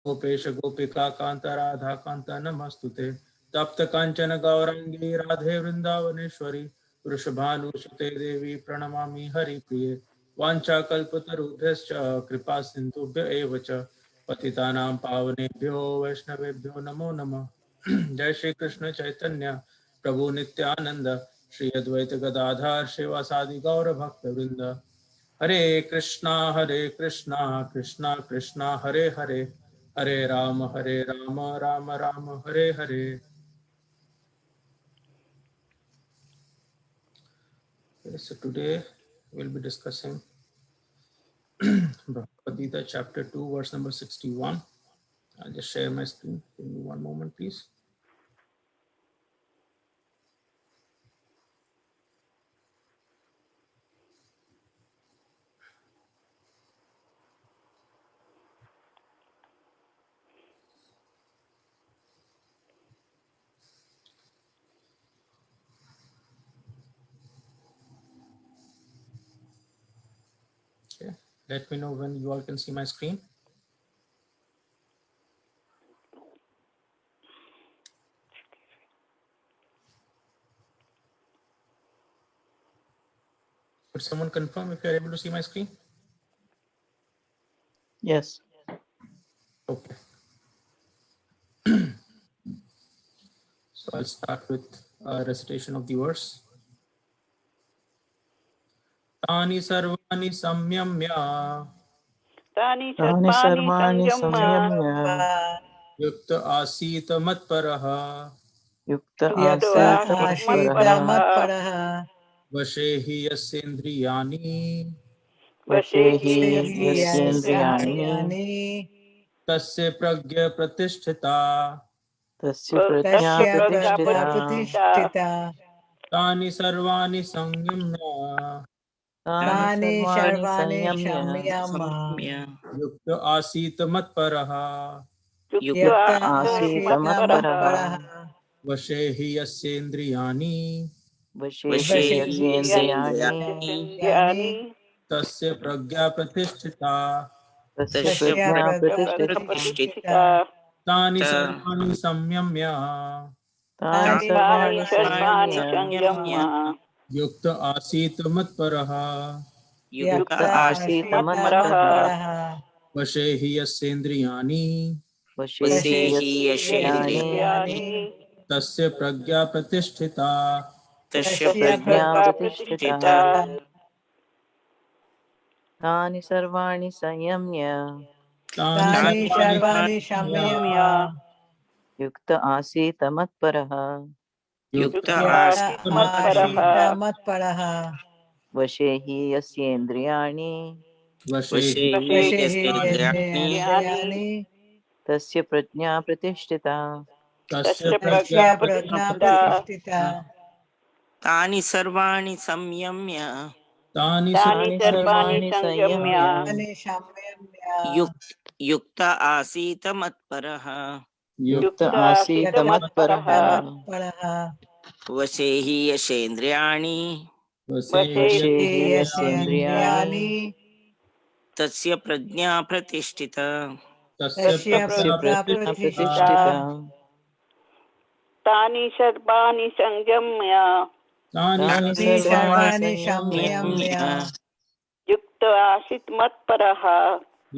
गोपेश गोपिका कांत राधा कांत नमस्तुते। तप्त कांचन गौरांगी राधे वृंदावनेश्वरी वृषभानुसुते देवी प्रणमामि हरिप्रिये। वाञ्छाकल्पतरुभ्यश्च कृपा सिन्धुभ्य एव च पतितानां पावनेभ्यो वैष्णवेभ्यो नमो नमः। जय श्री कृष्ण चैतन्य प्रभु नित्यानंद श्री अद्वैत गदाधर श्रीवासादि गौर भक्त वृंद। हरे कृष्णा कृष्णा कृष्णा हरे हरे, हरे Ram Ram Ram Hare Hare. So today we'll be discussing Bhagavad Gita chapter 2 verse number 61. I'll just share my screen. Give me one moment please. Okay. Let me know when you all can see my screen. Could someone confirm if you are able to see my screen? Yes. Okay. So I'll start with a recitation of the verse. तानि सर्वाणि संयम्य तानि सर्वाणि संयम्य युक्त आसीत मत्परः युक्त आसीत मत्परः वशे हि यस्येन्द्रियाणि वशे हि यस्येन्द्रियाणि तस्य प्रज्ञा प्रतिष्ठिता तस्य प्रज्ञा प्रतिष्ठिता। तानि सर्वाणि संयम्य तानि सर्वाणि संयम्य युक्त आसीत मत्परः युक्त आसीत मत्परः वशे हि यस्येन्द्रियाणि वशे हि यस्येन्द्रियाणि तस्य प्रज्ञा प्रतिष्ठिता तस्य प्रज्ञा प्रतिष्ठिता। तानि सर्वाणि संयम्य तानि सर्वाणि संयम्य युक्त आसीत मत्परः युक्त आसीत मत्परः वशे हि यस्येन्द्रियाणि वशे हि यस्येन्द्रियाणि तस्य प्रज्ञा प्रतिष्ठिता तस्य प्रज्ञा प्रतिष्ठिता। तानि सर्वाणि संयम्य तानि सर्वाणि संयम्य युक्त आसीत मत्परः युक्त आसीत मत्परः वशे हि यस्येन्द्रियाणि वशे हि यस्येन्द्रियाणि तस्य प्रज्ञा प्रतिष्ठिता। तस्य तस्य प्रज्ञा प्रतिष्ठिता। तानि सर्वाणि संयम्य तानि तानि सर्वाणि संयम्य युक्त आसीत मत्परः युक्त आसीत मत्परः वशे हि यशेन्द्रियाणि वशे वशे हि हि यस्येन्द्रियाणि तस्य प्रज्ञा प्रतिष्ठिता। तस्य तस्य प्रज्ञा प्रज्ञा प्रतिष्ठिता प्रतिष्ठिता। तानि सर्वाणि संयम्य तानि सर्वाणि संयम्य युक्त आसीत् मत्परः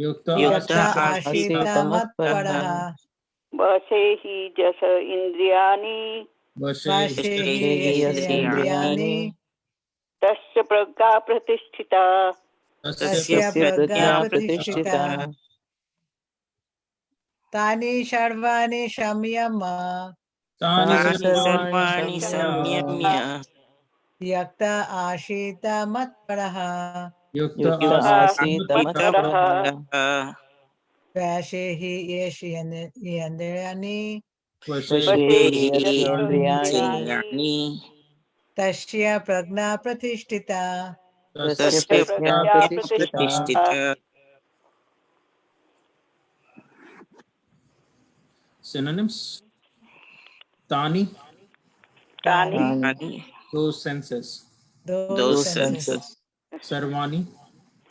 युक्त युक्त आसीत आसीत मत्परः वशे हि यश इन्द्रियाणि वशे वशे हि यस्येन्द्रियाणि तस्य प्रज्ञा प्रतिष्ठिता। तस्य तस्य प्रज्ञा प्रतिष्ठिता। तानि सर्वाणि संयम्य तानि तानि सर्वाणि संयम्य संयम्य युक्त आसीत मत्परः युक्त युक्त आसीत आसीत मत्परः मत्परः वशे हि यस्येन्द्रियाणि वशे वशे हि हि यस्येन्द्रियाणि यस्येन्द्रियाणि तस्य प्रज्ञा प्रतिष्ठिता। तस्य तस्य प्रज्ञा प्रज्ञा प्रतिष्ठिता। प्रतिष्ठिता। Synonyms: Tani, तानि those senses. Those senses. Sarvani,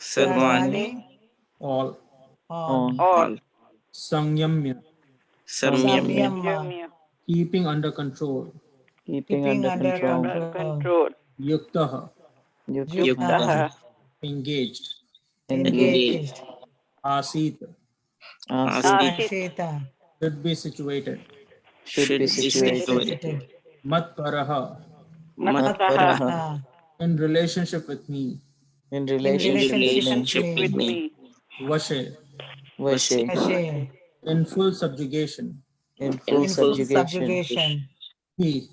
सर्वाणि सर्वाणि all. all. All. Samyamya, Samyamya, Samyama, keeping under control. keeping keeping under under control. control. Yuktaha, Yukta, Yuktaha, engaged. engaged. Asit, Asit, Ashita, should be situated. should be situated. situated. Matparaha, Matparaha, Matparaha, in relationship with me. in in relationship with me. relationship Relationship with me. Vashe, Vashe, Ashe, in full subjugation. in full in full subjugation. subjugation. He,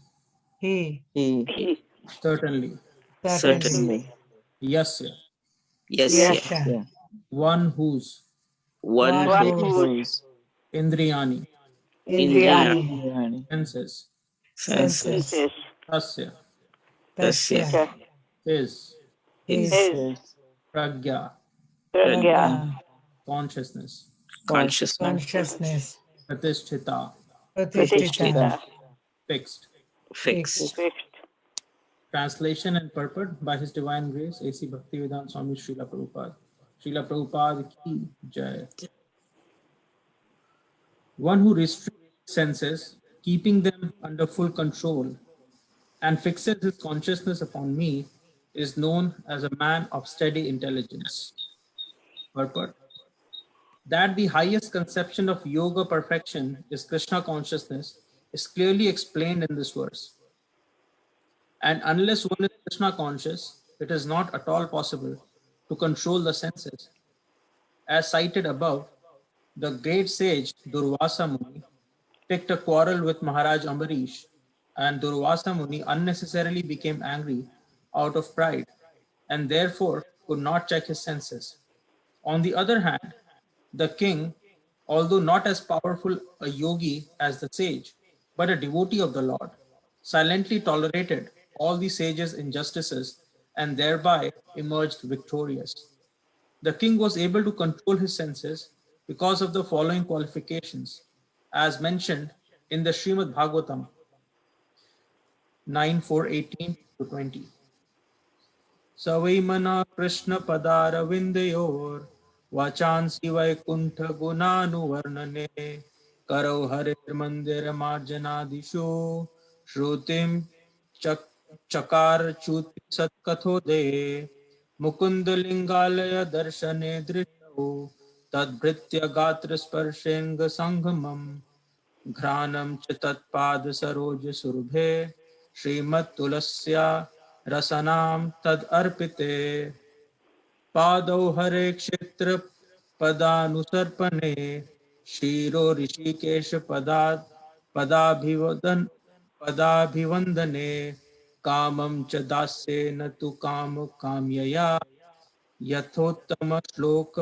He, He, He. certainly. certainly. certainly. Yasya, Yes, Yes. yeah. Yeah. one whose. One One who whose Whose Indriyani, Indriyani. Indriyani, senses. senses. senses. Tasya, Tasya, Tasya. his. his. His. His Pragya, Pragya. consciousness. Consciousness. Consciousness. Pratisthita, Pratishtita, fixed. Fixed. Fixed. Translation and purport by His Divine Grace, A.C. Bhaktivedanta Swami Srila Prabhupada. Srila Prabhupada ki jai. One who restrains senses, keeping them under full control, and fixes his consciousness upon me, is known as a man of steady intelligence. Purport: that the highest conception of yoga perfection is Krishna consciousness is clearly explained in this verse. And unless one is Krishna conscious, it is not at all possible to control the senses. As cited above, the great sage Durvasa Muni picked a quarrel with Maharaj Ambarish, and Durvasa Muni unnecessarily became angry out of pride and therefore could not check his senses. On the other hand, the king, although not as powerful a yogi as the sage, but a devotee of the Lord, silently tolerated all the sage's injustices and thereby emerged victorious. The king was able to control his senses because of the following qualifications, as mentioned in the Srimad Bhagavatam 9:4-18-20. Savaimana Krishna Padaravindayor Vachansi Vaikuntha Gunanuvarnane Karo Harir Mandir Marjanadisho Shrutim Chakar Chuti Satkatho De Mukund Lingalaya Darshane Drisho Tadbritya Gatra Sparshenga Sanghamam घ्राणं च तत्पाद सरोज सुरभे श्रीमत् तुलस्या रसनाम तद अर्पिते पादौ हरे क्षेत्र पदानुसर्पणे शिरो ऋषिकेश पदाभिवंदने कामं च दास्ये न तु काम काम्यया यथोत्तम श्लोक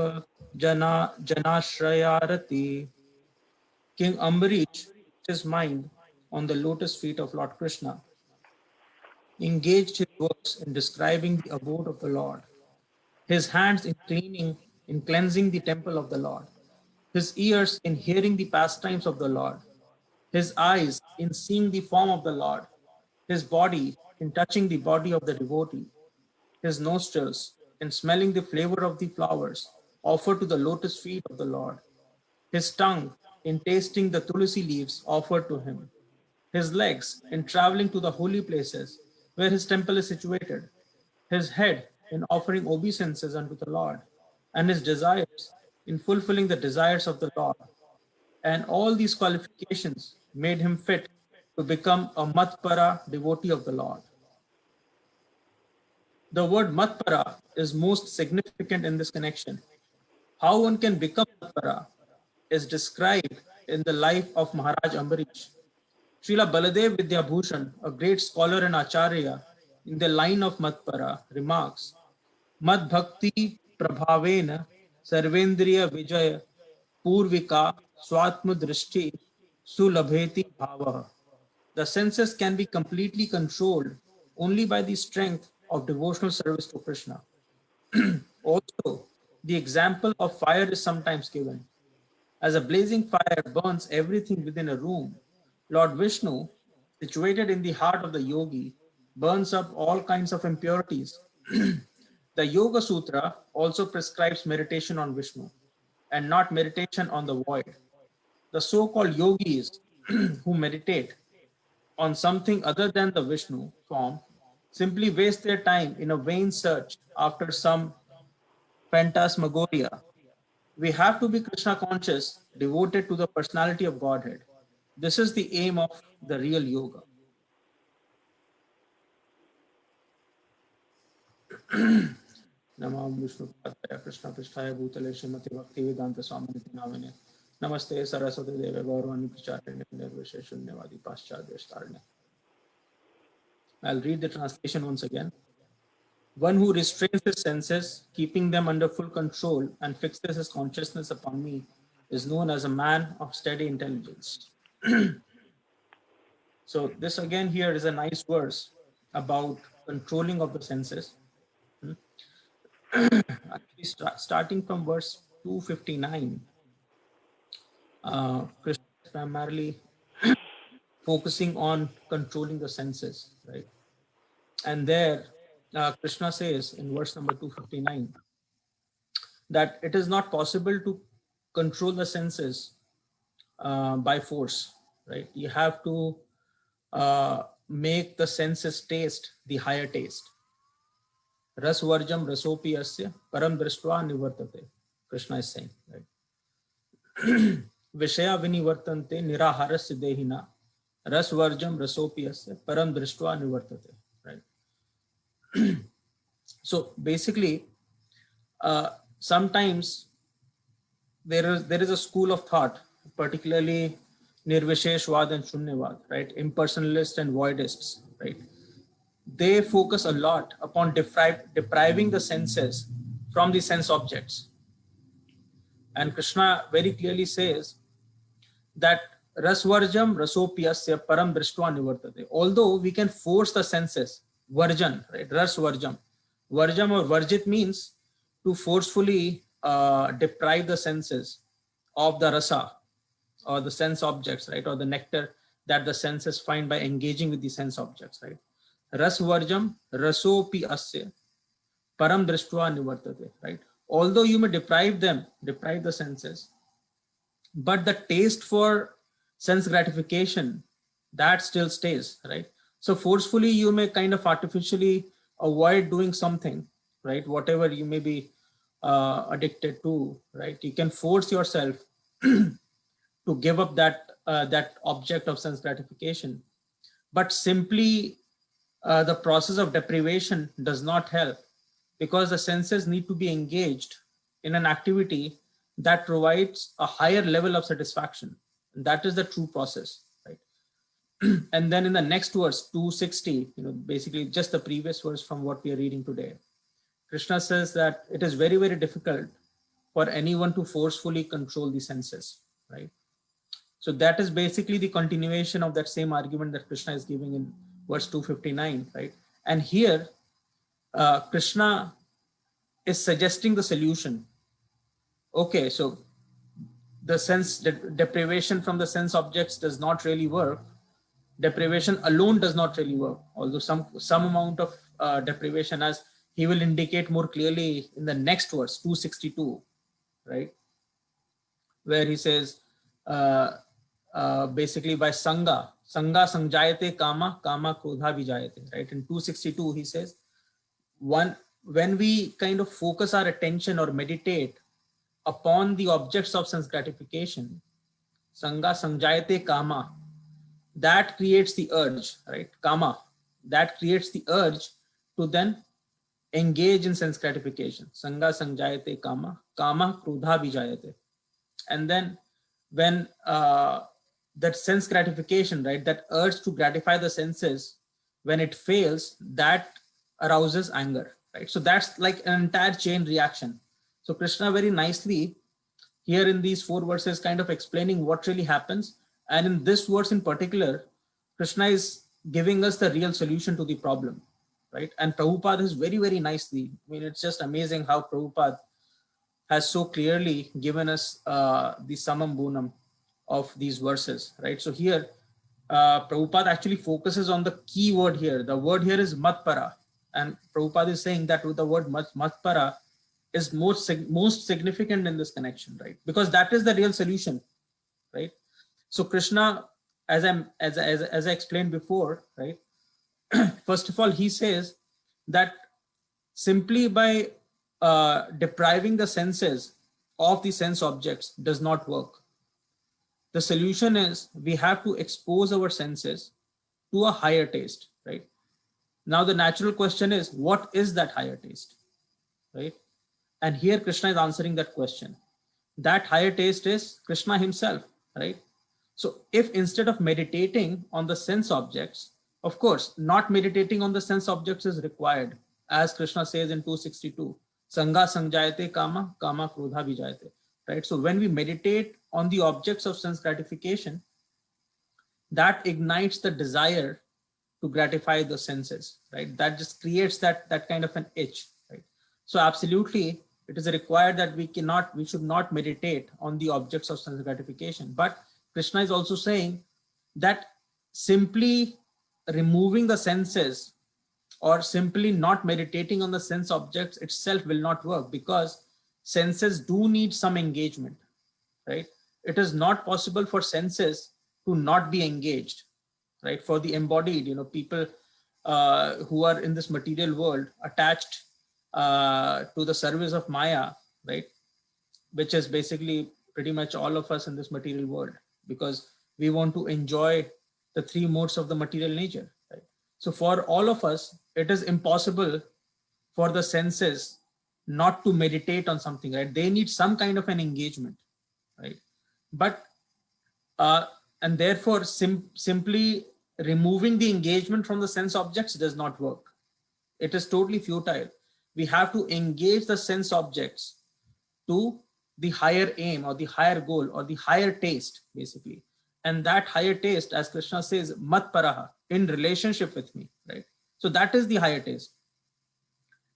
जनाश्रयारति. King Ambarish put his mind on the lotus feet of Lord Krishna, engaged his works in describing the abode of the Lord, his hands in cleansing the temple of the Lord, his ears in hearing the pastimes of the Lord, his eyes in seeing the form of the Lord, his body in touching the body of the devotee, his nostrils in smelling the flavor of the flowers offered to the lotus feet of the Lord, his tongue in tasting the tulsi leaves offered to him, his legs in traveling to the holy places where his temple is situated, his head in offering obeisances unto the Lord, and his desires in fulfilling the desires of the Lord. And all these qualifications made him fit to become a Matpara devotee of the Lord. The word Matpara is most significant in this connection. How one can become Matpara is described in the life of Maharaj Ambarish. Srila Baladev Vidyabhushan, a great scholar and acharya in the line of Matpara, remarks, Mad Bhakti Prabhavena Sarvendriya Vijaya Purvika Swatma Drishti Sulabheti Bhava. The senses can be completely controlled only by the strength of devotional service to Krishna. Also, the example of fire is sometimes given. As a blazing fire burns everything within a room, Lord Vishnu, situated in the heart of the yogi, burns up all kinds of impurities. The Yoga Sutra also prescribes meditation on Vishnu and not meditation on the void. the so-called yogis who meditate on something other than the Vishnu form simply waste their time in a vain search after some phantasmagoria. We have to be Krishna conscious, devoted to the personality of Godhead. This is the aim of the real yoga. Namam Vishnu Padaya Krishna Pisthaya Bhutale Srimati Bhakti Vedanta Swami Namine. Namaste Saraswati Deve Gaurvani Pracharine Nirvishe Shunyavadi Paschadeshtarne. I'll read the translation once again. One who restrains his senses, keeping them under full control, and fixes his consciousness upon me is known as a man of steady intelligence. So this again here is a nice verse about controlling of the senses. Actually, starting from verse 259, Krishna is primarily focusing on controlling the senses, right? And there, Krishna says in verse number 259 that it is not possible to control the senses by force, right? You have to make the senses taste the higher taste. Ras varjam rasopi asya param drishtva nivartate. Krishna is saying, right? Vishaya vinivartante niraharasya dehina ras varjam rasopi asya param drishtva nivartate, right? So basically, sometimes there is a school of thought, particularly Nirvisheshvad and Shunyavad, right? Impersonalists and voidists, right? They focus a lot upon depriving the senses from the sense objects. And Krishna very clearly says that rasvarjam rasopiyasya param drishtva nivartate. Although we can force the senses, varjan, right? Rasvarjam. Varjam or varjit means to forcefully deprive the senses of the rasa or the sense objects, right? Or the nectar that the senses find by engaging with the sense objects, right? Ras varjam rasopi asya param drishtva nivartate, right? Although you may deprive the senses, but the taste for sense gratification, that still stays, right? So forcefully you may kind of artificially avoid doing something, right? Whatever you may be addicted to, right? You can force yourself to give up that object of sense gratification, but simply the process of deprivation does not help, because the senses need to be engaged in an activity that provides a higher level of satisfaction. And that is the true process, right? And then in the next verse, 260, basically just the previous verse from what we are reading today, Krishna says that it is very, very difficult for anyone to forcefully control the senses, right? So that is basically the continuation of that same argument that Krishna is giving in verse 259, right? And here, Krishna is suggesting the solution. Okay, so the sense deprivation from the sense objects does not really work. Deprivation alone does not really work, although some amount of deprivation, as he will indicate more clearly in the next verse, 262, right? Where he says, basically by sangha sanjayate kama krodha vijayate, right? In 262 he says, when we kind of focus our attention or meditate upon the objects of sense gratification, sangha sanjayate kama, that creates the urge, right? Kama, that creates the urge to then engage in sense gratification. Sangha sanjayate kama krodha vijayate. And then when that sense gratification, right, that urge to gratify the senses, when it fails, that arouses anger, right? So that's like an entire chain reaction. So Krishna very nicely here in these 4 verses kind of explaining what really happens. And in this verse in particular, Krishna is giving us the real solution to the problem, right? And Prabhupada is very, very nicely, I mean, it's just amazing how Prabhupada has so clearly given us the summum bonum of these verses, right? So here, Prabhupada actually focuses on the key word here. The word here is matpara. And Prabhupada is saying that with the word matpara is most significant in this connection, right? Because that is the real solution, right? So Krishna, as I explained before, right? First of all, he says that simply by depriving the senses of the sense objects does not work. The solution is we have to expose our senses to a higher taste, right? Now the natural question is, what is that higher taste, right? And here Krishna is answering that question. That higher taste is Krishna himself, right? So if instead of meditating on the sense objects, of course, not meditating on the sense objects is required, as Krishna says in 262, Sangha sangjayate kama, kama krodha vijayate, right? So when we meditate on the objects of sense gratification, that ignites the desire to gratify the senses, right? That just creates that kind of an itch, right? So absolutely, it is required that we should not meditate on the objects of sense gratification. But Krishna is also saying that simply removing the senses or simply not meditating on the sense objects itself will not work, because senses do need some engagement, right? It is not possible for senses to not be engaged, right? For the embodied, people who are in this material world attached to the service of Maya, right? Which is basically pretty much all of us in this material world, because we want to enjoy the three modes of the material nature, right? So for all of us, it is impossible for the senses not to meditate on something, right? They need some kind of an engagement, right? But and therefore simply removing the engagement from the sense objects does not work. It is totally futile. We have to engage the sense objects to the higher aim or the higher goal or the higher taste, basically. And that higher taste, as Krishna says, mat paraha, in relationship with me, right? So that is the higher taste.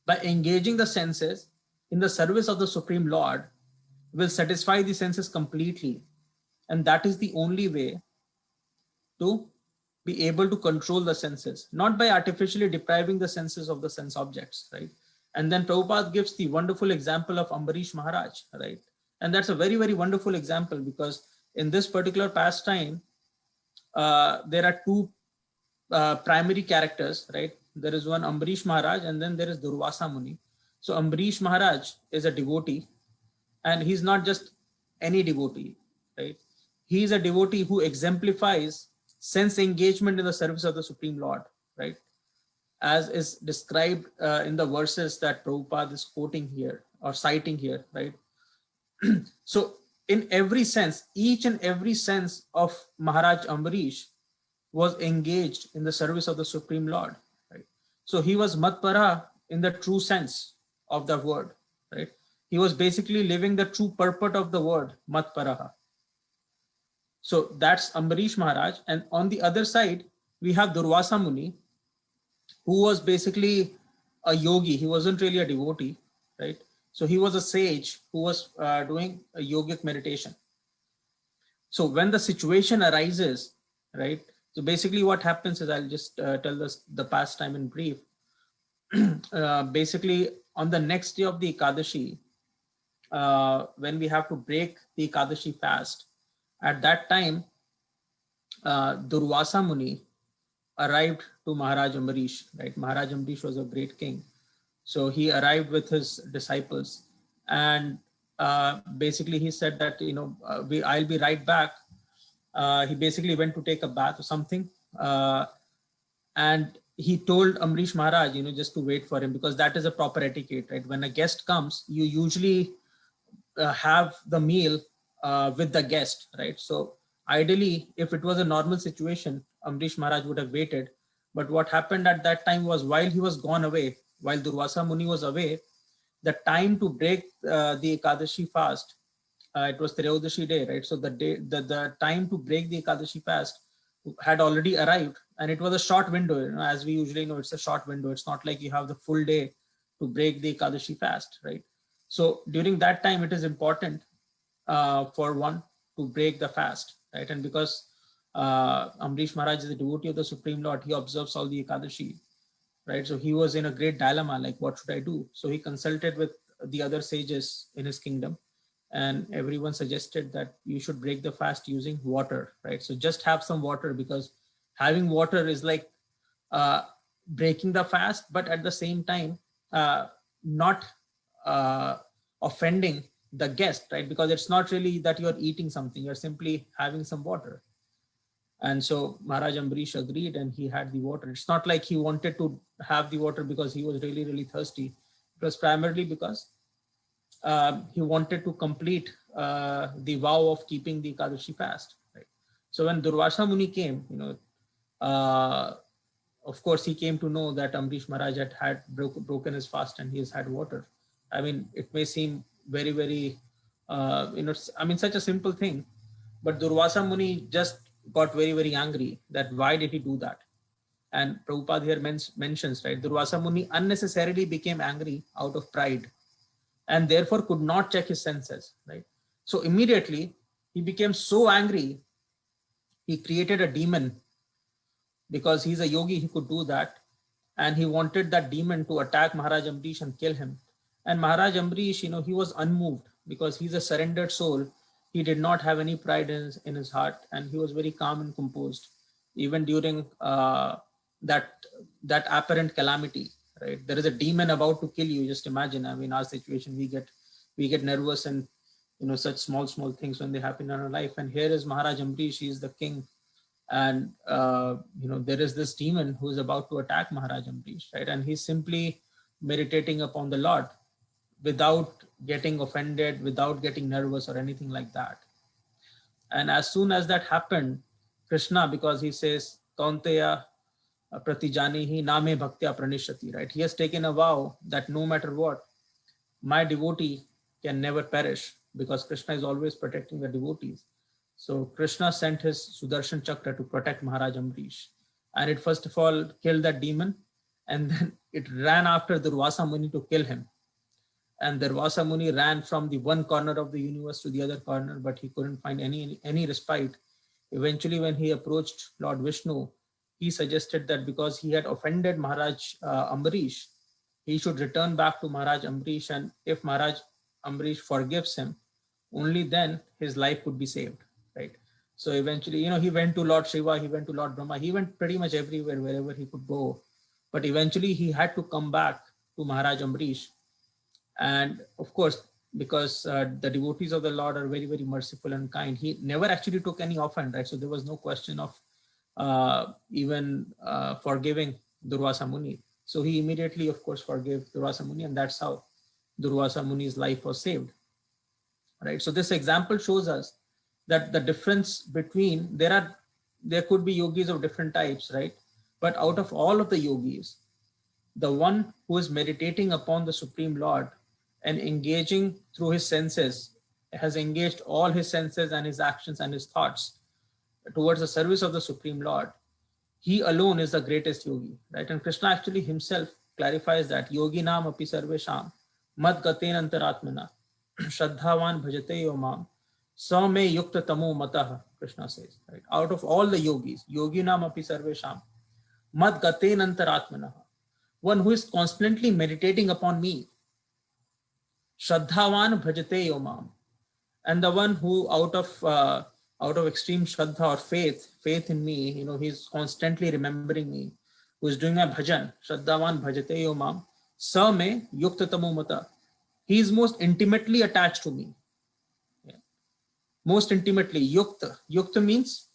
By engaging the senses in the service of the Supreme Lord will satisfy the senses completely. And that is the only way to be able to control the senses, not by artificially depriving the senses of the sense objects, right? And then Prabhupada gives the wonderful example of Ambarish Maharaj, right? And that's a very, very wonderful example, because in this particular pastime, there are two primary characters, right? There is one Ambarish Maharaj, and then there is Durvasa Muni. So Ambarish Maharaj is a devotee, and he's not just any devotee, right? He is a devotee who exemplifies sense engagement in the service of the Supreme Lord, right? As is described in the verses that Prabhupada is quoting here or citing here, right? So in every sense, each and every sense of Maharaj Ambarish was engaged in the service of the Supreme Lord, right? So he was matpara in the true sense of the word, right? He was basically living the true purport of the word, matparaha. So that's Ambarish Maharaj. And on the other side, we have Durvasa Muni, who was basically a yogi. He wasn't really a devotee, right? So he was a sage who was doing a yogic meditation. So when the situation arises, right? So basically what happens is, I'll just tell us the pastime in brief. Basically on the next day of the Ekadashi, when we have to break the Ekadashi fast, at that time, Durvasa Muni arrived to Maharaj Ambarish, right? Maharaj Ambarish was a great king. So he arrived with his disciples, and basically he said that, I'll be right back. He basically went to take a bath or something. And he told Ambarish Maharaj, just to wait for him, because that is a proper etiquette, right? When a guest comes, you usually have the meal with the guest, right? So ideally, if it was a normal situation, Ambarish Maharaj would have waited. But what happened at that time was, while he was gone away, while Durvasa Muni was away, the time to break the Ekadashi fast, it was Tiryodashi day, right? So the time to break the Ekadashi fast had already arrived, and it was a short window. As we usually know, it's a short window. It's not like you have the full day to break the Ekadashi fast, right? So during that time, it is important for one to break the fast, right? And because Ambarish Maharaj is a devotee of the Supreme Lord, he observes all the Ekadashi, right? So he was in a great dilemma, like, what should I do? So he consulted with the other sages in his kingdom, and everyone suggested that you should break the fast using water, right? So just have some water, because having water is like breaking the fast, but at the same time not offending the guest, right? Because it's not really that you're eating something, you're simply having some water. And so Maharaj Ambrish agreed, and he had the water. It's not like he wanted to have the water because he was really, really thirsty. It was primarily because he wanted to complete the vow of keeping the Ekadashi fast. Right? So when Durvasa Muni came, of course, he came to know that Ambrish Maharaj had broken his fast and he has had water. I mean, it may seem very, very, such a simple thing, but Durvasa Muni just got very, very angry that why did he do that? And Prabhupada here mentions, right, Durvasa Muni unnecessarily became angry out of pride and therefore could not check his senses, right? So immediately he became so angry, he created a demon. Because he's a yogi, he could do that. And he wanted that demon to attack Maharaj Ambrish and kill him. And Maharaj Ambrish, he was unmoved because he's a surrendered soul. He did not have any pride in his heart, and he was very calm and composed, even during that apparent calamity, right? There is a demon about to kill you. Just imagine, I mean, our situation, we get nervous and, such small things when they happen in our life. And here is Maharaj Ambrish, he is the king. And there is this demon who is about to attack Maharaj Ambrish, right? And he's simply meditating upon the Lord without getting offended, without getting nervous or anything like that. And as soon as that happened, Krishna, because he says, Kaunteya pratijanihi name bhaktya pranishati, right? He has taken a vow that no matter what, my devotee can never perish, because Krishna is always protecting the devotees. So Krishna sent his Sudarshan Chakra to protect Maharaj Ambrish. And it first of all killed that demon, and then it ran after Durvasa Muni to kill him. And Durvasa Muni ran from the one corner of the universe to the other corner, but he couldn't find any respite. Eventually, when he approached Lord Vishnu, he suggested that because he had offended Maharaj Ambrish, he should return back to Maharaj Ambrish, and if Maharaj Ambrish forgives him, only then his life could be saved. Right. So eventually, he went to Lord Shiva, he went to Lord Brahma, he went pretty much everywhere, wherever he could go. But eventually he had to come back to Maharaj Ambrish. And of course, because the devotees of the Lord are very, very merciful and kind, he never actually took any offense, right? So there was no question of even forgiving Durvasa Muni. So he immediately, of course, forgave Durvasa Muni, and that's how Durvasa Muni's life was saved. Right. So this example shows us that the difference between, there could be yogis of different types, right? But out of all of the yogis, the one who is meditating upon the Supreme Lord and engaging through his senses, has engaged all his senses and his actions and his thoughts towards the service of the Supreme Lord, he alone is the greatest yogi, right? And Krishna actually himself clarifies that yogi nam api sarvesham mad gaten antaratmana shraddhavan bhajate yomam Same yukta tamo matah, Krishna says, right? Out of all the yogis, yoginam api sarvesham, mad gaten antaratmanaha, one who is constantly meditating upon me, shraddhavan bhajate yomam, and the one who out of extreme shraddha or faith in me, he's constantly remembering me, who is doing a bhajan, shraddhavan bhajate yomam, same yukta tamo matah, he is most intimately attached to me. Most intimately, yukta. Yukta means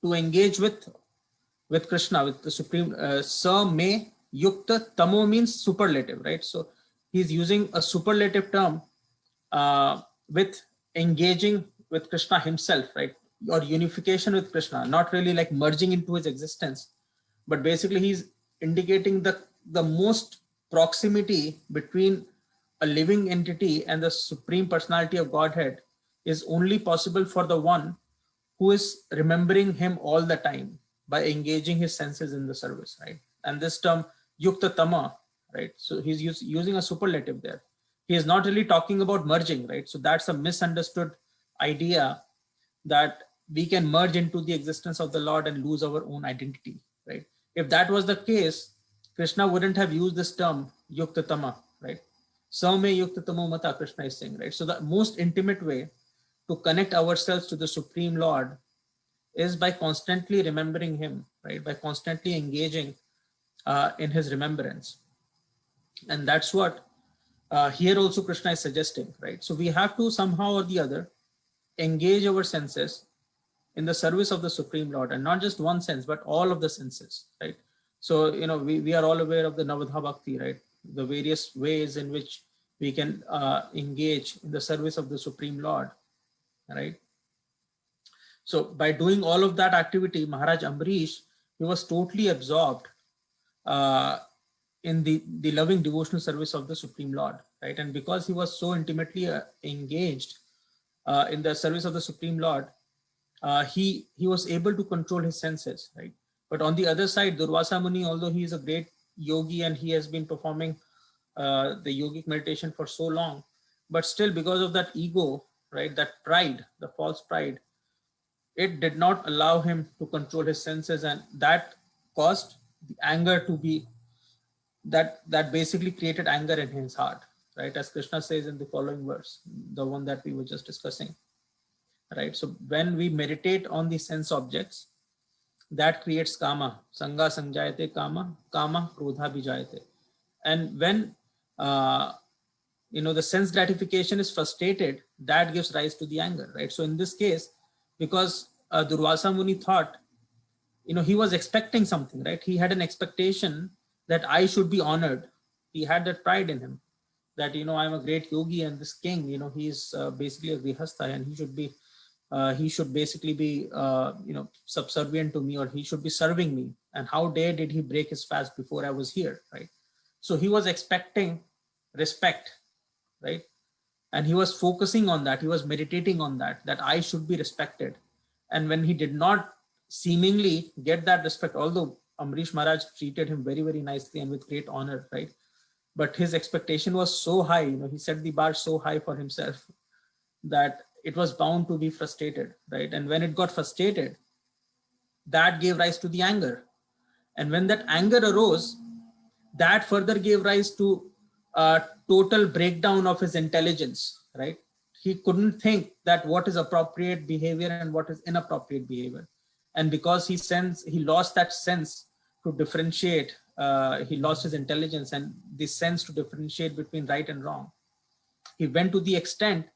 to engage with Krishna, with the Supreme. Sa me yukta, tamo means superlative, right? So he's using a superlative term with engaging with Krishna himself, right? Or unification with Krishna, not really like merging into his existence, but basically he's indicating the most proximity between a living entity and the Supreme Personality of Godhead is only possible for the one who is remembering him all the time by engaging his senses in the service, right? And this term yukta tama, right? So he's using a superlative there. He is not really talking about merging, right? So that's a misunderstood idea that we can merge into the existence of the Lord and lose our own identity, right? If that was the case, Krishna wouldn't have used this term yukta tama, right? Saume yukta tamo mata, Krishna is saying, right? So the most intimate way to connect ourselves to the Supreme Lord is by constantly remembering him, right? By constantly engaging in his remembrance. And that's what here also Krishna is suggesting, right? So we have to somehow or the other engage our senses in the service of the Supreme Lord, and not just one sense, but all of the senses, right? So, we are all aware of the Navadha Bhakti, right? The various ways in which we can engage in the service of the Supreme Lord, right? So by doing all of that activity, Maharaj Amrish, he was totally absorbed uh, in the loving devotional service of the Supreme Lord, right? And because he was so intimately engaged in the service of the Supreme Lord, he was able to control his senses, right? But on the other side, Durvasa Muni, although he is a great yogi and he has been performing the yogic meditation for so long, but still because of that ego, right, that pride, the false pride, it did not allow him to control his senses, and that caused the anger to be that basically created anger in his heart, right? As Krishna says in the following verse, the one that we were just discussing, right? So when we meditate on the sense objects, that creates kama, sanga sanjayate kama, kama krodha vijayate. And when the sense gratification is frustrated, that gives rise to the anger, right? So in this case, because Durvasa Muni thought, he was expecting something, right? He had an expectation that I should be honored. He had that pride in him that, I'm a great yogi, and this king, he's basically a grihastha, and he should basically be, subservient to me, or he should be serving me. And how dare did he break his fast before I was here, right? So he was expecting respect, right? And he was focusing on that. He was meditating on that I should be respected. And when he did not seemingly get that respect, although Amrish Maharaj treated him very, very nicely and with great honor, right? But his expectation was so high, he set the bar so high for himself that it was bound to be frustrated, right? And when it got frustrated, that gave rise to the anger. And when that anger arose, that further gave rise to a total breakdown of his intelligence, right? He couldn't think that what is appropriate behavior and what is inappropriate behavior. And because he lost that sense to differentiate, he lost his intelligence and the sense to differentiate between right and wrong. He went to the extent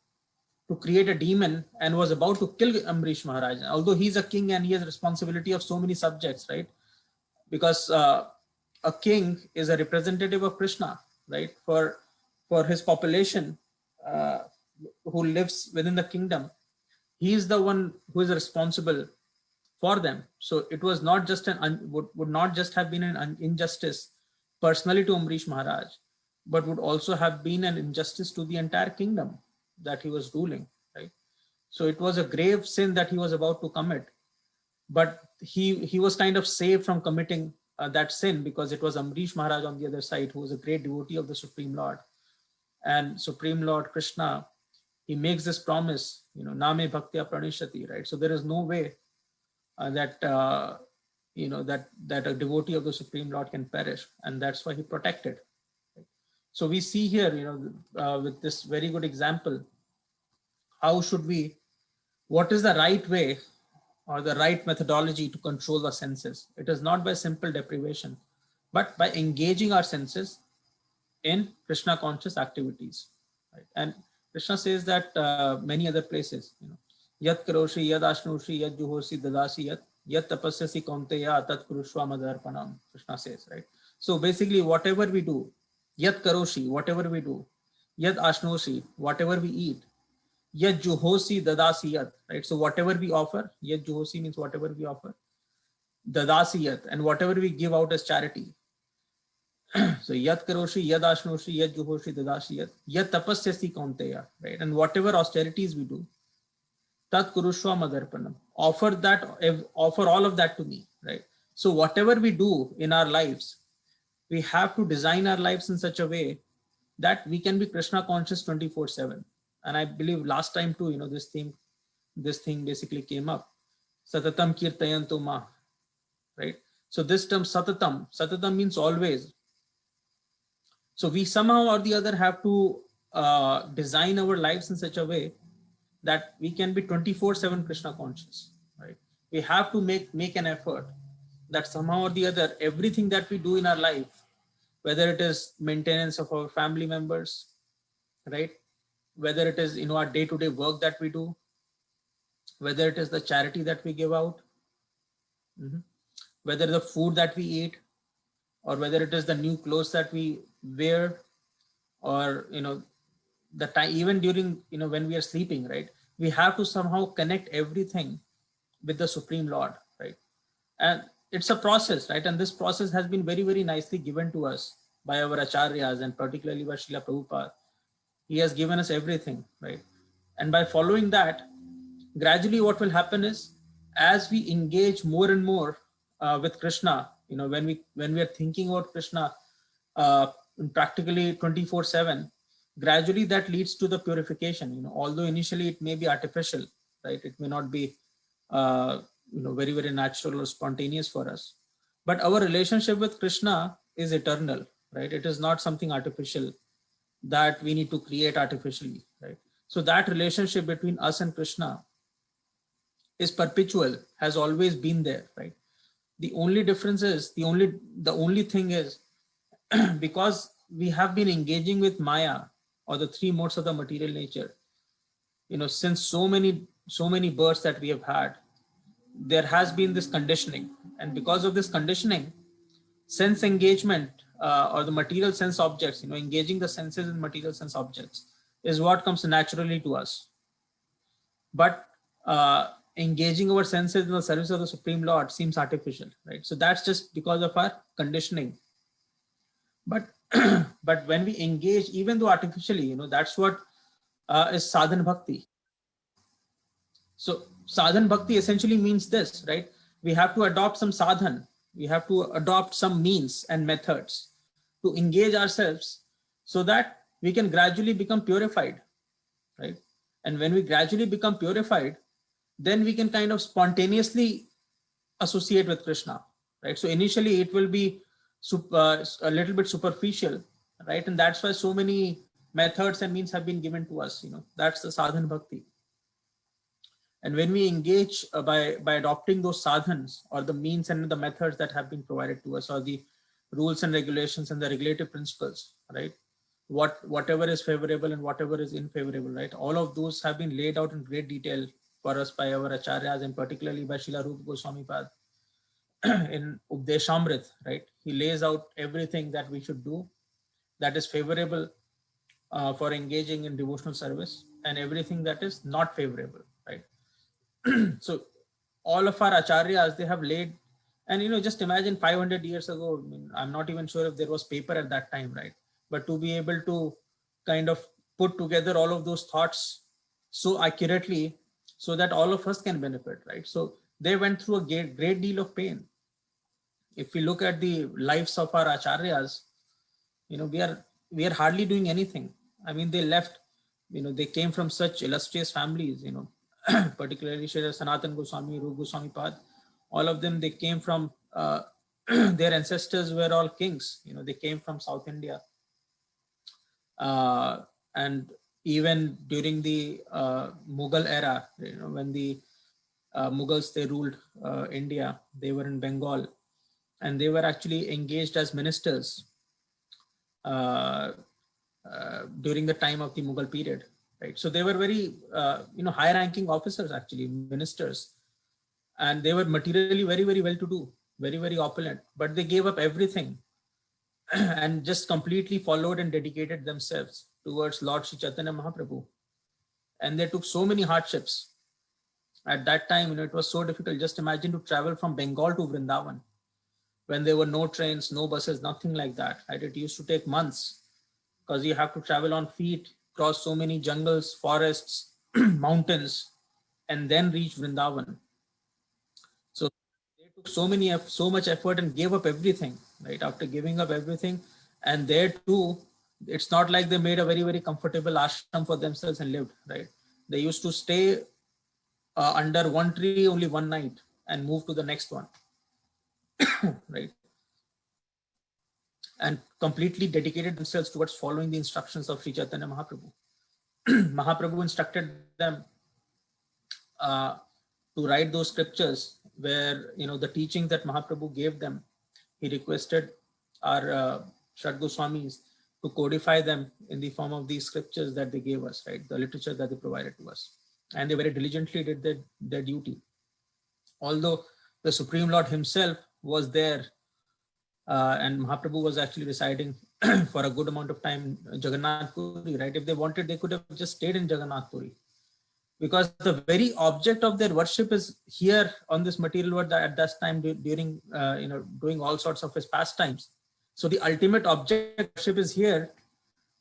to create a demon and was about to kill Amrish Maharaj. Although he's a king and he has responsibility of so many subjects, right? Because a king is a representative of Krishna, right? For his population who lives within the kingdom, he is the one who is responsible for them. So it was not just would not just have been an injustice personally to Amrish Maharaj, but would also have been an injustice to the entire kingdom that he was ruling, right? So it was a grave sin that he was about to commit, but he was kind of saved from committing that sin because it was Amrish Maharaj on the other side who was a great devotee of the Supreme Lord. And Supreme Lord Krishna, he makes this promise, Name Bhaktya Pranishati, right? So there is no way that a devotee of the Supreme Lord can perish, and that's why he protected. Right? So we see here, with this very good example, what is the right way or the right methodology to control the senses. It is not by simple deprivation, but by engaging our senses in Krishna conscious activities. Right? And Krishna says that many other places, Yat karoshi, yad ashnoshi, yad juhosi, dadasi, yat tapasyasi kaunteya, tat kurushva madarpanam, Krishna says, right? So basically, whatever we do, yat karoshi, whatever we do, yad ashnoshi, whatever we eat, yad juhosi, dadasi, yat, right? So whatever we offer, yad juhosi means whatever we offer, dadasi, yat, and whatever we give out as charity. So yat karoshi, yad ashnoshi, yad juhoshi, dadasi, yat tapasyasi kaunteya, right? And whatever austerities we do, tat kurushva madarpanam, offer all of that to me, right? So whatever we do in our lives, we have to design our lives in such a way that we can be Krishna conscious 24/7. And I believe last time too, this thing basically came up. Satatam kirtayantu ma, right? So this term satatam means always. So we somehow or the other have to design our lives in such a way that we can be 24/7 Krishna conscious, right? We have to make an effort that somehow or the other, everything that we do in our life, whether it is maintenance of our family members, right? Whether it is, our day-to-day work that we do, whether it is the charity that we give out, whether the food that we eat, or whether it is the new clothes that we wear, or the time, even during when we are sleeping, right? We have to somehow connect everything with the Supreme Lord, right? And it's a process, right? And this process has been very, very nicely given to us by our acharyas, and particularly by Srila Prabhupada. He has given us everything, right? And by following that, gradually what will happen is, as we engage more and more with Krishna, when we are thinking about Krishna practically 24/7, gradually that leads to the purification. Although initially it may be artificial, right? It may not be very, very natural or spontaneous for us, but our relationship with Krishna is eternal, right? It is not something artificial that we need to create artificially, right? So that relationship between us and Krishna is perpetual, has always been there, right? The only difference is, the only thing is, because we have been engaging with Maya, or the three modes of the material nature, since so many births that we have had, there has been this conditioning. And because of this conditioning, sense engagement, or the material sense objects, engaging the senses in material sense objects, is what comes naturally to us. But engaging our senses in the service of the Supreme Lord seems artificial, right? So that's just because of our conditioning. But but when we engage, even though artificially, that's what is sadhan bhakti. So sadhan bhakti essentially means this, right? We have to adopt some sadhan, we have to adopt some means and methods to engage ourselves, so that we can gradually become purified, right? And when we gradually become purified, then we can kind of spontaneously associate with Krishna, right? So initially it will be a little bit superficial, right? And that's why so many methods and means have been given to us. That's the sadhan bhakti. And when we engage by adopting those sadhans, or the means and the methods that have been provided to us, or the rules and regulations and the regulative principles, right? Whatever is favorable and whatever is unfavorable, right? All of those have been laid out in great detail for us by our acharyas, and particularly by Srila Rupa Goswami Pad in Updeshamrit, right? He lays out everything that we should do that is favorable for engaging in devotional service, and everything that is not favorable, right? So all of our acharyas, they have laid, and just imagine 500 years ago, I'm not even sure if there was paper at that time, right? But to be able to kind of put together all of those thoughts so accurately, so that all of us can benefit, right? So they went through a great deal of pain. If we look at the lives of our acharyas, we are hardly doing anything. I mean, they left, they came from such illustrious families, particularly Sri Sanatan Goswami, Rupa Goswami Pad. All of them, they came from, their ancestors were all kings. They came from South India. And even during the Mughal era, when the Mughals, they ruled India, they were in Bengal, and they were actually engaged as ministers during the time of the Mughal period, right? So they were very, high-ranking officers, actually, ministers, and they were materially very, very well-to-do, very, very opulent, but they gave up everything and just completely followed and dedicated themselves towards Lord Sri Chaitanya Mahaprabhu. And they took so many hardships. At that time, it was so difficult. Just imagine to travel from Bengal to Vrindavan, when there were no trains, no buses, nothing like that, right? It used to take months, because you have to travel on feet, cross so many jungles, forests, mountains, and then reach Vrindavan. So they took so much effort and gave up everything, right? After giving up everything, and there too, it's not like they made a very, very comfortable ashram for themselves and lived, right? They used to stay under one tree only one night and move to the next one, right? and completely dedicated themselves towards following the instructions of Sri Chaitanya Mahaprabhu. Mahaprabhu instructed them to write those scriptures where, the teachings that Mahaprabhu gave them, he requested our Shat Goswamis to codify them in the form of these scriptures that they gave us, right? The literature that they provided to us. And they very diligently did their duty. Although the Supreme Lord himself was there and Mahaprabhu was actually residing for a good amount of time in Jagannath Puri, right? If they wanted, they could have just stayed in Jagannath Puri, because the very object of their worship is here on this material world at that time during doing all sorts of his pastimes. So the ultimate object of worship is here,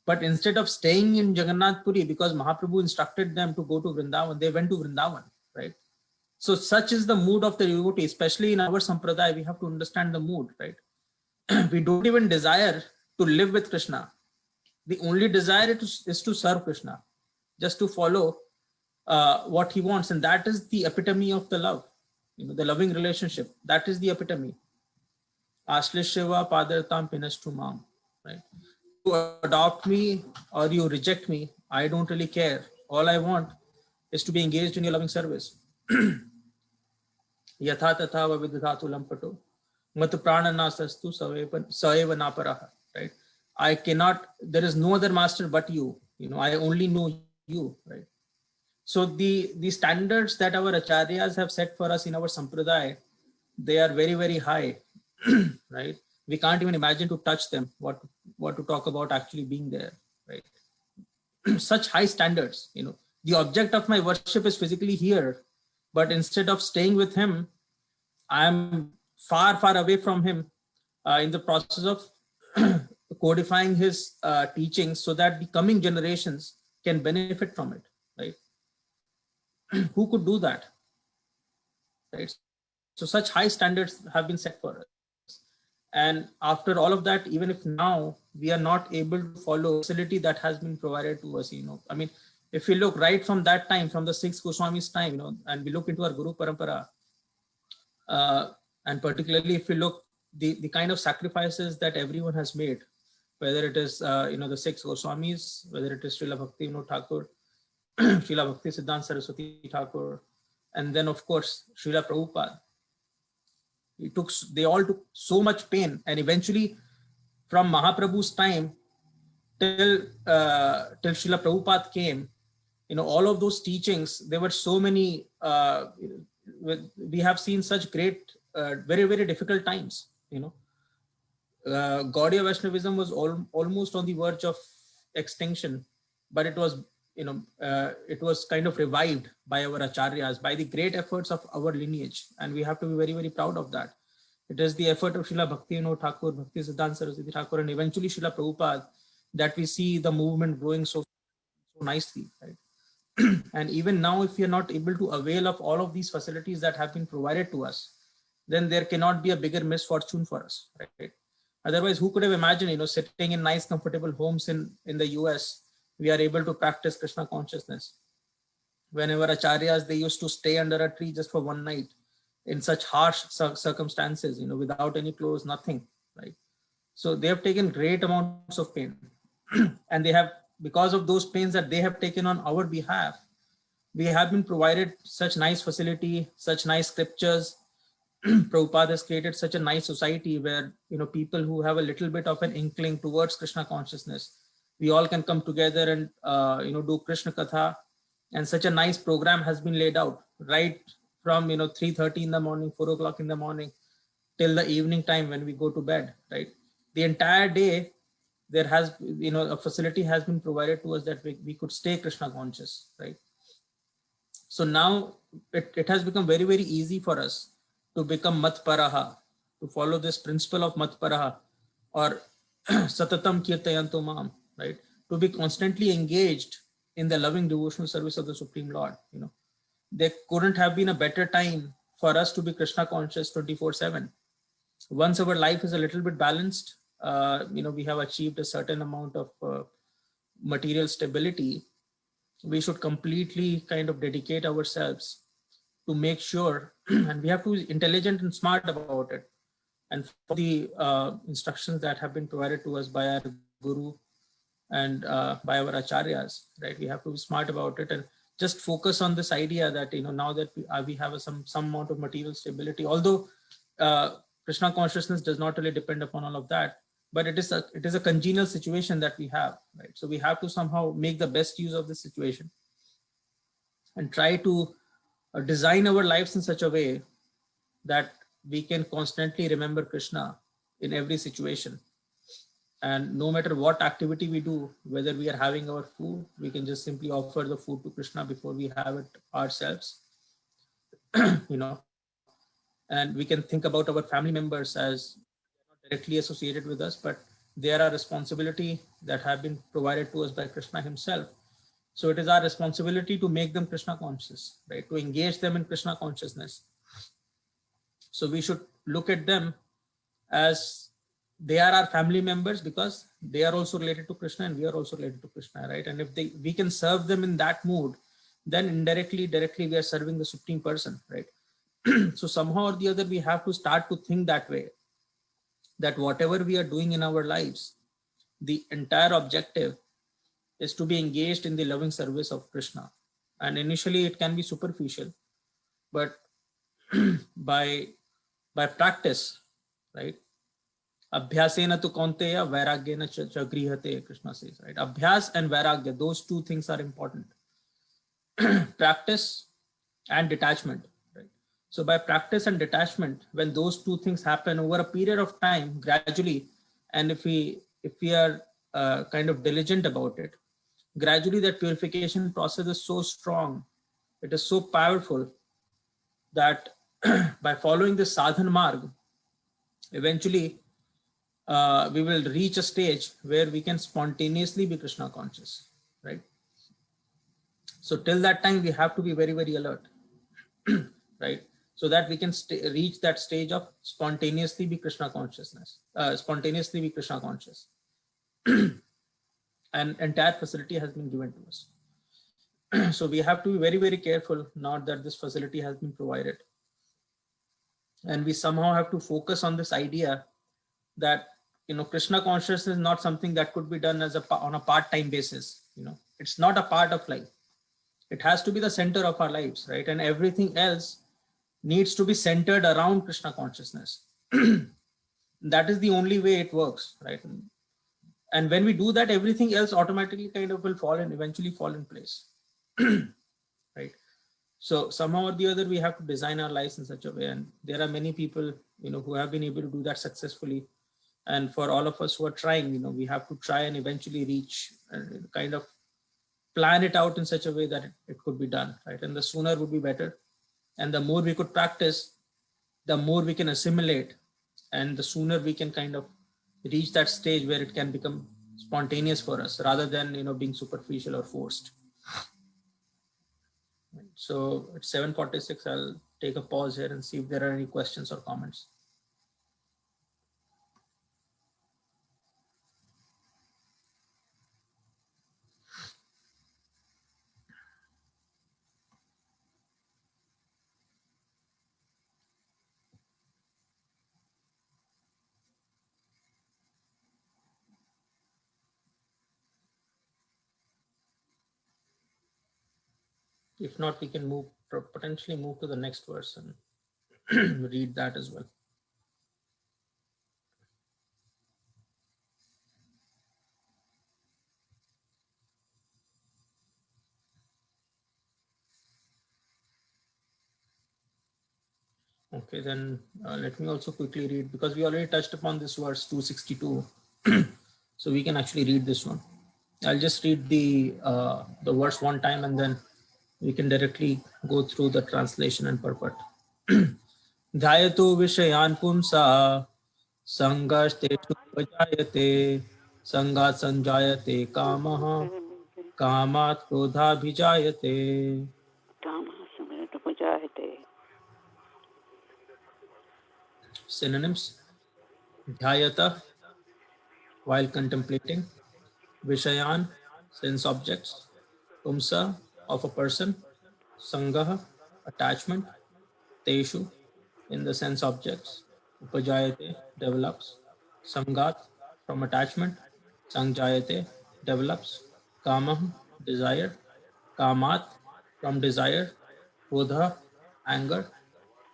but instead of staying in Jagannath Puri, because Mahaprabhu instructed them to go to Vrindavan, they went to Vrindavan, right? So such is the mood of the devotee, especially in our sampradaya. We have to understand the mood, right? We don't even desire to live with Krishna. The only desire is to serve Krishna, just to follow what he wants. And that is the epitome of the love, the loving relationship. That is the epitome. Ashlisheva padartam pinastu mam, right? You adopt me or you reject me, I don't really care. All I want is to be engaged in your loving service. Yatha tatha vavidhatu lampato mat prana nasastu saeva naparaha, right? I cannot, there is no other master but you. I only know you, right? So the standards that our acharyas have set for us in our sampradaya, they are very, very high, right? We can't even imagine to touch them, what to talk about actually being there, right? Such high standards, the object of my worship is physically here, but instead of staying with him, I'm far, far away from him in the process of codifying his teachings so that the coming generations can benefit from it, right? Who could do that, right? So such high standards have been set for us. And after all of that, even if now we are not able to follow facility that has been provided to us, I mean, if we look right from that time, from the 6th Goswami's time, and we look into our Guru Parampara, and particularly if we look the kind of sacrifices that everyone has made, whether it is, the 6 Goswamis, whether it is Srila Bhakti Vinod Thakur, Srila Bhakti Siddhanta Saraswati Thakur, and then of course, Srila Prabhupada. They all took so much pain, and eventually from Mahaprabhu's time till Srila Prabhupada came, all of those teachings, there were so many, we have seen such great, very, very difficult times, Gaudiya Vaishnavism was almost on the verge of extinction, but it was, it was kind of revived by our acharyas, by the great efforts of our lineage, and we have to be very, very proud of that. It is the effort of Srila Bhakti Vinod Thakur, Bhakti Siddhanta Saraswati Thakur, and eventually Srila Prabhupada that we see the movement growing so nicely, right? And even now, if we are not able to avail of all of these facilities that have been provided to us, then there cannot be a bigger misfortune for us, right? Otherwise, who could have imagined, sitting in nice, comfortable homes in the US, we are able to practice Krishna consciousness. Whenever acharyas, they used to stay under a tree just for one night in such harsh circumstances, without any clothes, nothing, right? So they have taken great amounts of pain and they have, because of those pains that they have taken on our behalf, we have been provided such nice facility, such nice scriptures. Prabhupada has created such a nice society where, people who have a little bit of an inkling towards Krishna consciousness, we all can come together and, do Krishna Katha. And such a nice program has been laid out right from, 3:30 in the morning, 4 o'clock in the morning, till the evening time when we go to bed, right? The entire day, there has, a facility has been provided to us that we could stay Krishna conscious, right? So now it has become very, very easy for us to become matparaha, to follow this principle of matparaha, or satatam kirtayanto mam, right? To be constantly engaged in the loving devotional service of the Supreme Lord. There couldn't have been a better time for us to be Krishna conscious 24/7. Once our life is a little bit balanced, we have achieved a certain amount of material stability, we should completely kind of dedicate ourselves to make sure, and we have to be intelligent and smart about it, and for the instructions that have been provided to us by our Guru and by our acharyas, right? We have to be smart about it and just focus on this idea that, now that we have some amount of material stability, although Krishna consciousness does not really depend upon all of that, but it is a congenial situation that we have, right? So we have to somehow make the best use of this situation and try to design our lives in such a way that we can constantly remember Krishna in every situation. And no matter what activity we do, whether we are having our food, we can just simply offer the food to Krishna before we have it ourselves. And we can think about our family members as not directly associated with us, but they are a responsibility that have been provided to us by Krishna himself. So it is our responsibility to make them Krishna conscious, right? To engage them in Krishna consciousness. So we should look at them as they are our family members because they are also related to Krishna and we are also related to Krishna, right? And if we can serve them in that mood, then indirectly, directly, we are serving the Supreme Person, right? So somehow or the other, we have to start to think that way, that whatever we are doing in our lives, the entire objective is to be engaged in the loving service of Krishna. And initially it can be superficial, but by practice, right? Abhyasena tu kaunteya vairagyena cha grihate, Krishna says, right? Abhyas and vairagya, those two things are important. Practice and detachment, right? So by practice and detachment, when those two things happen over a period of time, gradually, and if we are kind of diligent about it, gradually that purification process is so strong, it is so powerful that by following this sadhana marg, eventually we will reach a stage where we can spontaneously be Krishna conscious, right? So till that time, we have to be very, very alert, right? So that we can reach that stage of spontaneously be Krishna consciousness, spontaneously be Krishna conscious. And entire facility has been given to us. So we have to be very, very careful now that this facility has been provided. And we somehow have to focus on this idea that, Krishna consciousness is not something that could be done on a part-time basis. It's not a part of life. It has to be the center of our lives, right? And everything else needs to be centered around Krishna consciousness. That is the only way it works, right? And when we do that, everything else automatically kind of will eventually fall in place, right? So somehow or the other, we have to design our lives in such a way. And there are many people, who have been able to do that successfully. And for all of us who are trying, we have to try and eventually reach and kind of plan it out in such a way that it could be done, right? And the sooner would be better. And the more we could practice, the more we can assimilate, and the sooner we can kind of reach that stage where it can become spontaneous for us rather than, being superficial or forced. So at 7:46, I'll take a pause here and see if there are any questions or comments. If not, we can potentially move to the next verse and read that as well. Okay, then let me also quickly read, because we already touched upon this verse 262. So we can actually read this one. I'll just read the verse one time and then we can directly go through the translation and purport. Dhyato vishayan pumsa sangashteshu vajayate sangat sanjayate kamaha kamat krodha bhijayate. Synonyms: dhyayata, while contemplating; vishayan, sense objects; pumsa, of a person; sangaha, attachment; teshu, in the sense objects; Upajayate develops. Samgat from attachment. Sangjayate develops. Kamah desire. Kamat from desire. Krodha anger.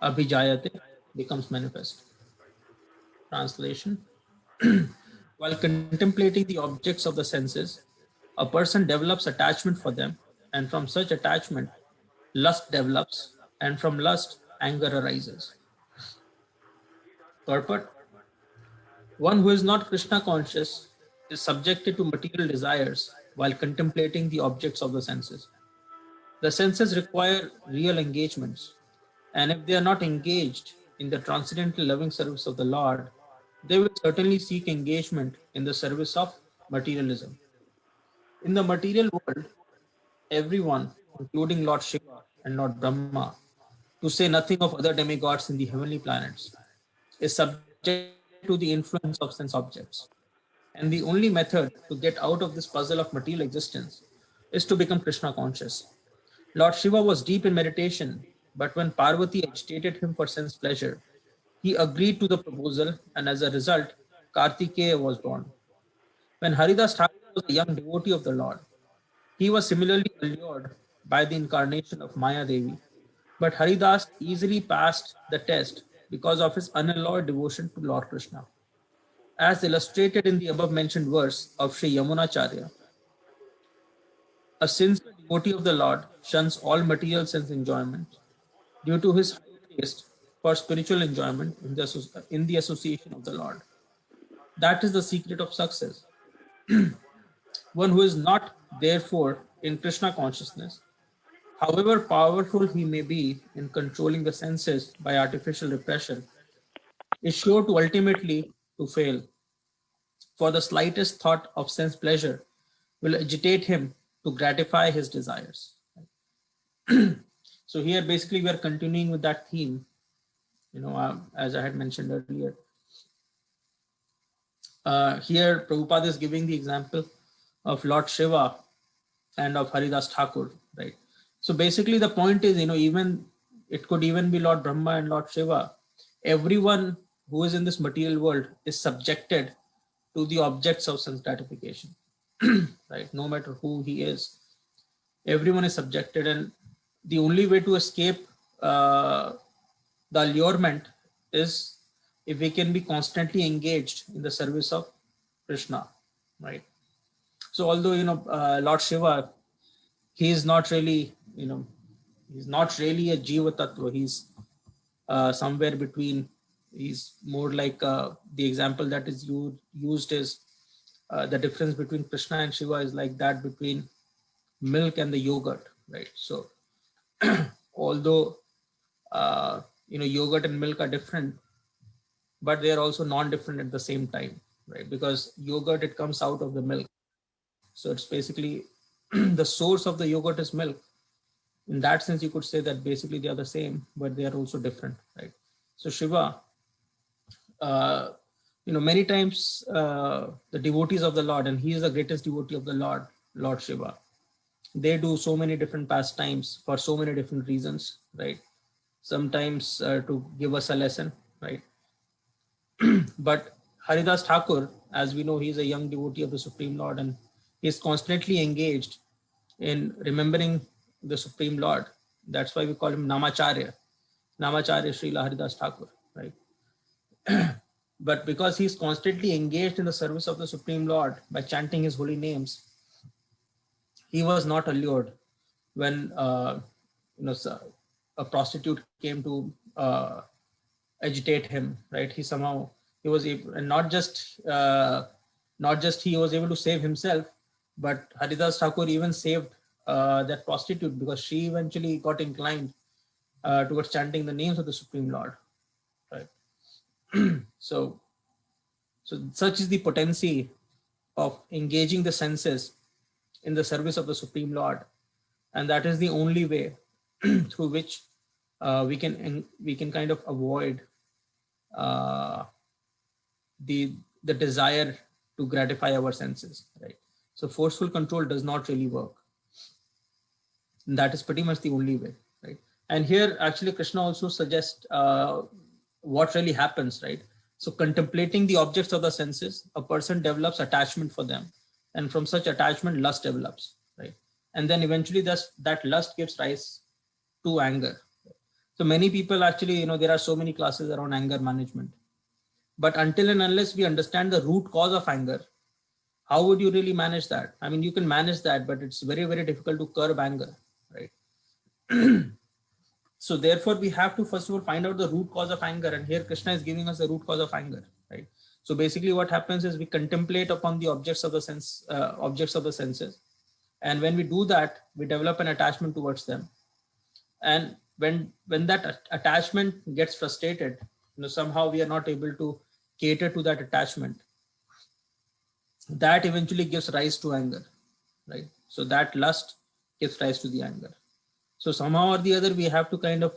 Abhijayate becomes manifest. Translation. While contemplating the objects of the senses, a person develops attachment for them, and from such attachment, lust develops, and from lust, anger arises. Purport. One who is not Krishna conscious is subjected to material desires while contemplating the objects of the senses. The senses require real engagements, and if they are not engaged in the transcendental loving service of the Lord, they will certainly seek engagement in the service of materialism. In the material world, everyone, including Lord Shiva and Lord Brahma, to say nothing of other demigods in the heavenly planets, is subject to the influence of sense objects. And the only method to get out of this puzzle of material existence is to become Krishna conscious. Lord Shiva was deep in meditation, but when Parvati agitated him for sense pleasure, he agreed to the proposal, and as a result, Kartikeya was born. When Haridas Thakur was a young devotee of the Lord, he was similarly allured by the incarnation of Maya Devi, but Haridas easily passed the test because of his unalloyed devotion to Lord Krishna. As illustrated in the above mentioned verse of Sri Yamunacharya, a sincere devotee of the Lord shuns all material sense enjoyment due to his high taste for spiritual enjoyment in the association of the Lord. That is the secret of success. One who is not, therefore, in Krishna consciousness, however powerful he may be in controlling the senses by artificial repression, is sure to ultimately to fail. For the slightest thought of sense pleasure will agitate him to gratify his desires. So here basically we are continuing with that theme, as I had mentioned earlier. Here Prabhupada is giving the example of Lord Shiva and of Haridas Thakur, right? So basically the point is, even it could even be Lord Brahma and Lord Shiva. Everyone who is in this material world is subjected to the objects of sense gratification, right? No matter who he is, everyone is subjected, and the only way to escape the allurement is if we can be constantly engaged in the service of Krishna, right? So although Lord Shiva, he is not really he's not really a Jiva Tattva. He's somewhere between. He's more like the example that is used is the difference between Krishna and Shiva is like that between milk and the yogurt, right? So although yogurt and milk are different, but they are also non-different at the same time, right? Because yogurt, it comes out of the milk, so it's basically the source of the yogurt is milk. In that sense, you could say that basically they are the same, but they are also different, right? So Shiva, many times the devotees of the Lord, and he is the greatest devotee of the Lord, Lord Shiva, they do so many different pastimes for so many different reasons, right? Sometimes to give us a lesson, right? But Haridas Thakur, as we know, he is a young devotee of the Supreme Lord, and he is constantly engaged in remembering the Supreme Lord. That's why we call him Namacharya, Namacharya Srila Haridas Thakur, right? But because he's constantly engaged in the service of the Supreme Lord by chanting his holy names, he was not allured when a prostitute came to agitate him, right? He was able, and not just he was able to save himself, but Haridas Thakur even saved that prostitute, because she eventually got inclined towards chanting the names of the Supreme Lord, right? So such is the potency of engaging the senses in the service of the Supreme Lord, and that is the only way through which we can kind of avoid the desire to gratify our senses, right? So forceful control does not really work. And that is pretty much the only way, right? And here actually Krishna also suggests what really happens, right? So contemplating the objects of the senses, a person develops attachment for them, and from such attachment, lust develops, right? And then eventually, that lust gives rise to anger. So many people actually, there are so many classes around anger management, but until and unless we understand the root cause of anger, how would you really manage that? I mean, you can manage that, but it's very, very difficult to curb anger, right? So therefore, we have to first of all find out the root cause of anger, and here Krishna is giving us the root cause of anger, right? So basically, what happens is we contemplate upon the objects of the senses, and when we do that, we develop an attachment towards them, and when that attachment gets frustrated, somehow we are not able to cater to that attachment. That eventually gives rise to anger, right? So that lust gives rise to the anger. So somehow or the other, we have to kind of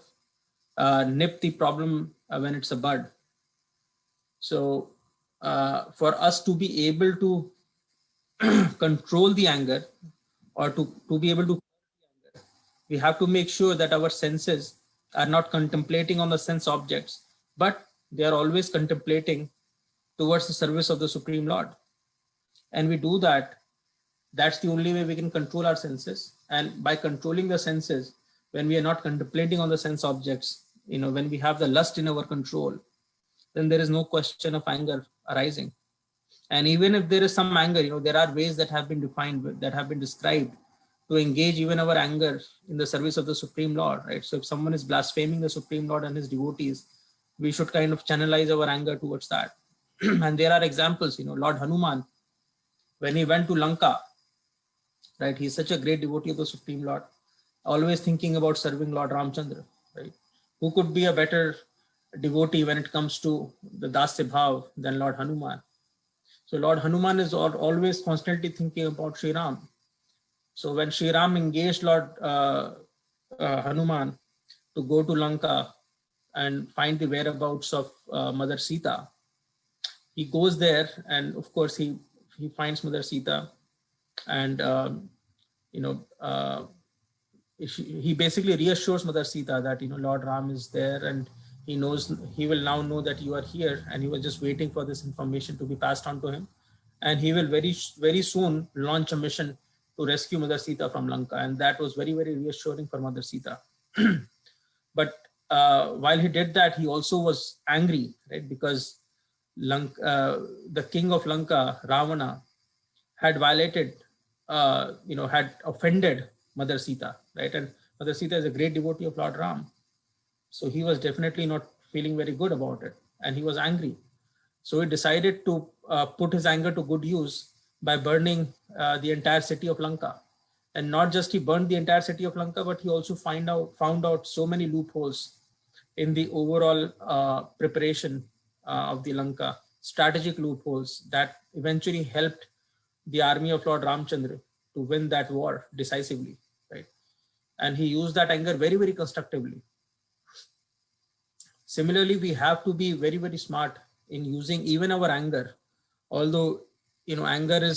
nip the problem when it's a bud. So for us to be able to control the anger, or to be able to, we have to make sure that our senses are not contemplating on the sense objects, but they are always contemplating towards the service of the Supreme Lord. And we do that. That's the only way we can control our senses. And by controlling the senses, when we are not contemplating on the sense objects, when we have the lust in our control, then there is no question of anger arising. And even if there is some anger, there are ways that have been defined, that have been described to engage even our anger in the service of the Supreme Lord, right? So if someone is blaspheming the Supreme Lord and his devotees, we should kind of channelize our anger towards that. And there are examples, Lord Hanuman, when he went to Lanka, right? He's such a great devotee of the Supreme Lord, always thinking about serving Lord Ramchandra, right? Who could be a better devotee when it comes to the Dasya Bhav than Lord Hanuman? So Lord Hanuman is always constantly thinking about Sri Ram. So when Sri Ram engaged Lord Hanuman to go to Lanka and find the whereabouts of Mother Sita, he goes there, and of course he finds Mother Sita, and he basically reassures Mother Sita that Lord Ram is there, and he will now know that you are here, and he was just waiting for this information to be passed on to him, and he will very, very soon launch a mission to rescue Mother Sita from Lanka. And that was very, very reassuring for Mother Sita. But while he did that, he also was angry, right? Because the king of Lanka, Ravana, had violated, had offended Mother Sita, right? And Mother Sita is a great devotee of Lord Ram. So he was definitely not feeling very good about it, and he was angry. So he decided to put his anger to good use by burning the entire city of Lanka. And not just he burned the entire city of Lanka, but he also found out so many loopholes in the overall preparation of the Lanka, strategic loopholes that eventually helped the army of Lord Ramchandra to win that war decisively, right? And he used that anger very, very constructively. Similarly, we have to be very, very smart in using even our anger. Although, anger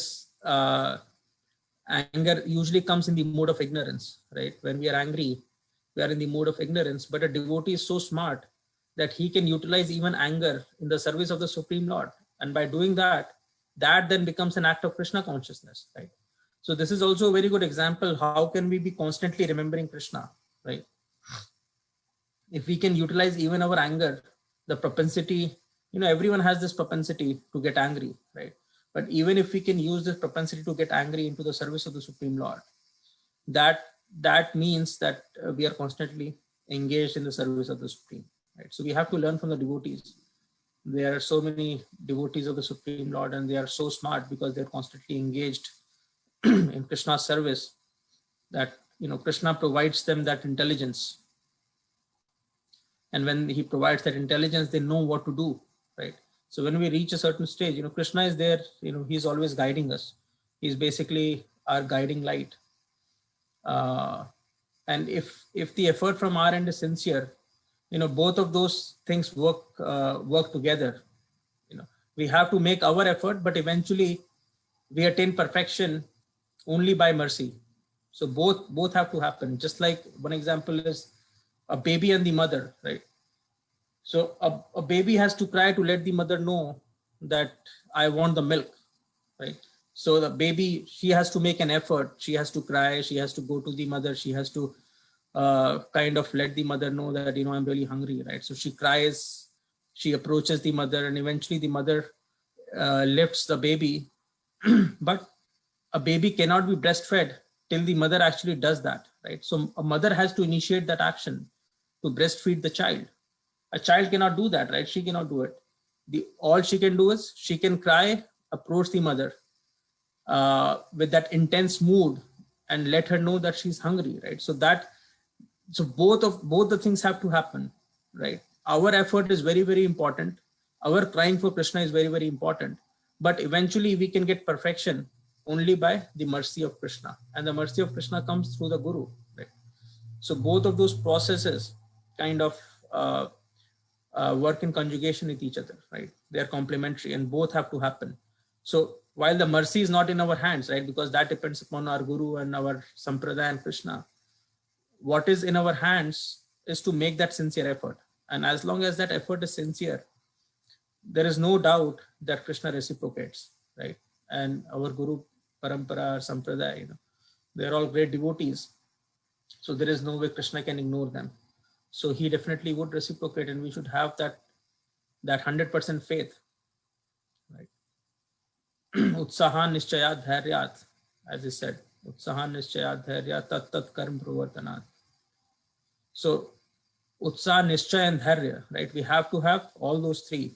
usually comes in the mode of ignorance, right? When we are angry, we are in the mode of ignorance, but a devotee is so smart that he can utilize even anger in the service of the Supreme Lord. And by doing that then becomes an act of Krishna consciousness, right? So this is also a very good example. How can we be constantly remembering Krishna, right? If we can utilize even our anger, the propensity, everyone has this propensity to get angry, right? But even if we can use this propensity to get angry into the service of the Supreme Lord, that means that we are constantly engaged in the service of the Supreme, right? So we have to learn from the devotees. There are so many devotees of the Supreme Lord, and they are so smart because they're constantly engaged in Krishna's service, that Krishna provides them that intelligence. And when he provides that intelligence, they know what to do, right? So when we reach a certain stage, Krishna is there, he's always guiding us. He's basically our guiding light. And if the effort from our end is sincere, both of those things work together. We have to make our effort, but eventually we attain perfection only by mercy. So both have to happen. Just like one example is a baby and the mother, right? So a baby has to cry to let the mother know that I want the milk, right? So the baby, she has to make an effort. She has to cry. She has to go to the mother. She has to kind of let the mother know that, you know, I'm really hungry, right? So she cries, she approaches the mother, and eventually the mother lifts the baby. But a baby cannot be breastfed till the mother actually does that, right? So a mother has to initiate that action to breastfeed the child. A child cannot do that, right? She cannot do it. All she can do is she can cry, approach the mother with that intense mood, and let her know that she's hungry, right? So both the things have to happen, right? Our effort is very, very important. Our crying for Krishna is very, very important. But eventually we can get perfection only by the mercy of Krishna, and the mercy of Krishna comes through the Guru, right? So both of those processes kind of work in conjugation with each other, right? They are complementary and both have to happen. So while the mercy is not in our hands, right, because that depends upon our Guru and our Sampradaya and Krishna, what is in our hands is to make that sincere effort. And as long as that effort is sincere, there is no doubt that Krishna reciprocates, right? And our Guru, Parampara, Sampradaya, you know, they're all great devotees. So there is no way Krishna can ignore them. So he definitely would reciprocate, and we should have that 100% faith, right? Utsahan nischayat dhairyat, as he said, Utsahan nischayat dhairyat tat tat karm pravartanat. So Utsaha, Nischay, and Dharya, right? We have to have all those three: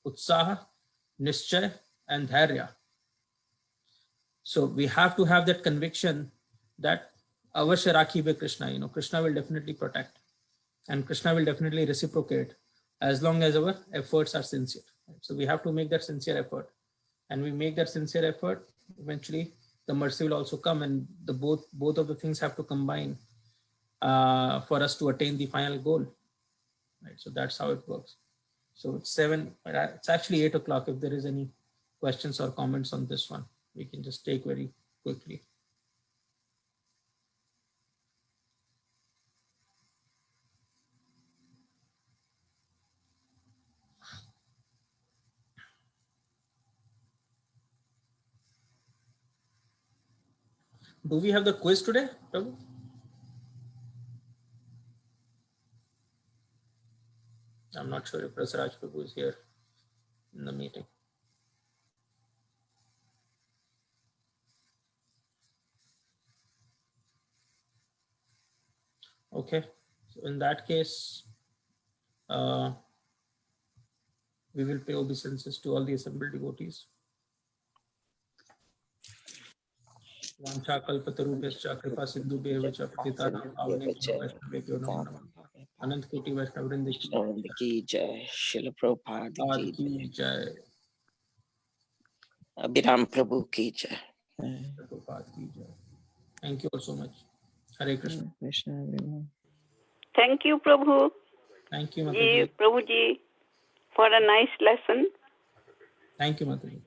Utsaha, Nischay, and Dharya. So we have to have that conviction that Avashya Rakhi be Krishna, you know, Krishna will definitely protect, and Krishna will definitely reciprocate as long as our efforts are sincere. Right? So we have to make that sincere effort, and we make that sincere effort, eventually the mercy will also come, and the both of the things have to combine for us to attain the final goal, right? So that's how it works. So it's 7, it's actually 8 o'clock. If there is any questions or comments on this one, we can just take very quickly. Do we have the quiz today, Prabhu? I'm not sure if Prasaraj Prabhu is here in the meeting. Okay, so in that case, we will pay obeisances to all the assembled devotees. Vancha kalpatarubhyascha kripa sindhubhyev cha patitanam pavanebhyo vaishnavebhyo namo namah. Anant Koti Vaishnavrinda Ki jai, Srila Prabhupada ki jai, jai. Abhiram Prabhu ki jai. Prabhupada ki jai. Thank you all so much. Hare Krishna. Krishna, everyone. Thank you, Prabhu Thank you, ji, Mataji. Prabhu ji, for a nice lesson. Thank you, Mataji.